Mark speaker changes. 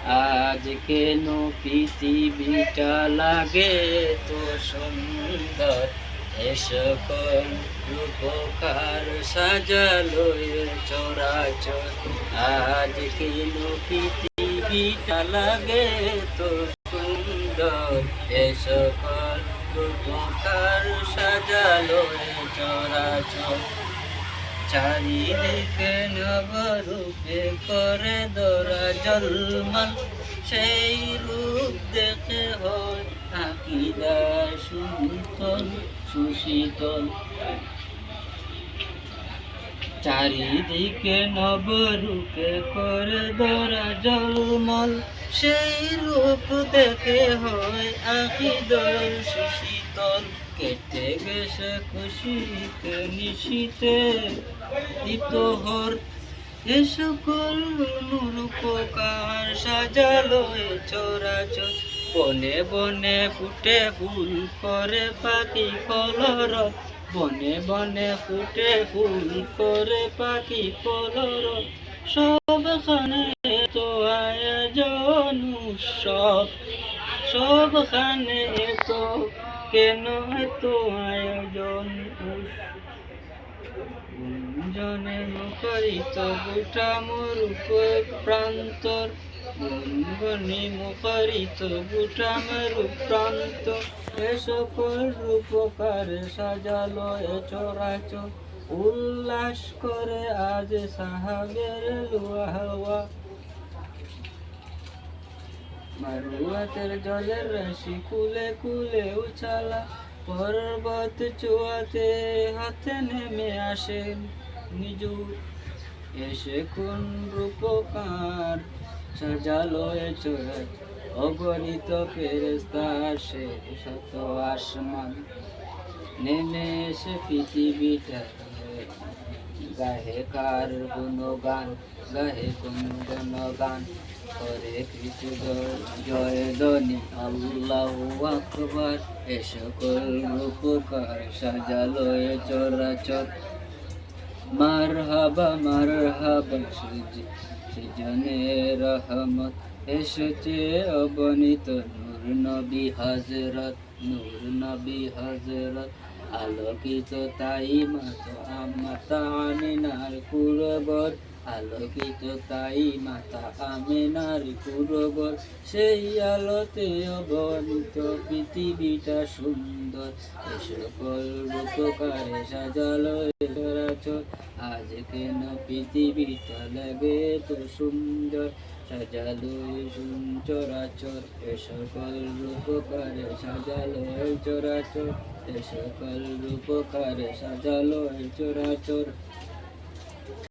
Speaker 1: আজ কেন পৃথিবীটা লাগে তো সুন্দর, এ সকল রূপকার সাজালো এ চরাচর। আজ কেন পৃথিবীটা লাগে তো সুন্দর, এ সকল রূপকার সাজালো এ চরাচর। চারিদিকে নবরূপে করে দরা জলমল, সেই রূপ দেখে হয় আকিদা সুশীতল সুশীতল। চারিদিকে নবরূপে করে দরা জলমল, সেই রূপ দেখে হয় আকিদা সুশীতল। কেটে গেছে খুশিতে নিশিতে ইতহর, এ সকল রূপকার সাজালো এ চরাচর। বনে বনে ফুটে ফুল করে পাখি কলরব, বনে বনে ফুটে ফুল করে পাখি কলরব। সবখানে তো আয়োজন উৎসব, সবখানে তো কেন এত আয়োজন গুঞ্জনে মুখরিত গোটা মরুপ প্রান্তর, গুনগুনি মুখরিত গোটা মরু প্রান্ত। এ সকল রূপকারে সাজালো এ চরাচর, উল্লাস করে আজ সাহাবের লুহাওয়া। মারুয়াতের জলের রাশি কুলে কুলে উছালা, পর্বত চুয়াতে হাতে নেমে আসেন নিজু। এসে কোন রূপকার সাজালো এ চরাচর, অগণিত ফেরেশতা আসে শত আসমান, নেমে এসে পৃথিবীটা গাহে কার গুণগান, গাহে কোন গুণগান করে কিছু জয় ধ্বনি আল্লাহু আকবার। এ সকল রূপকার সাজালো এ চরাচর, মারহাবা মারহাবা সৃজনে রহমত। এসেছে অগণিত নূর নবী হযরত, নূর নবী হযরত। আলোকিত তাই মাতা আমিনার কুরবর, আলোকিত তাই মাতা আমিনার কুরবর। সেই আলোতে অগণিত পৃথিবীটা সুন্দর, এ সকল রূপকারে সাজালো এ চরাচর। আজ কেন পৃথিবীটা লাগে তো সুন্দর, সাজালো এ চরাচর। এ সকল রূপকারে সাজালো এ চরাচর, এ সকল রূপকারে সাজালো এ চরাচর।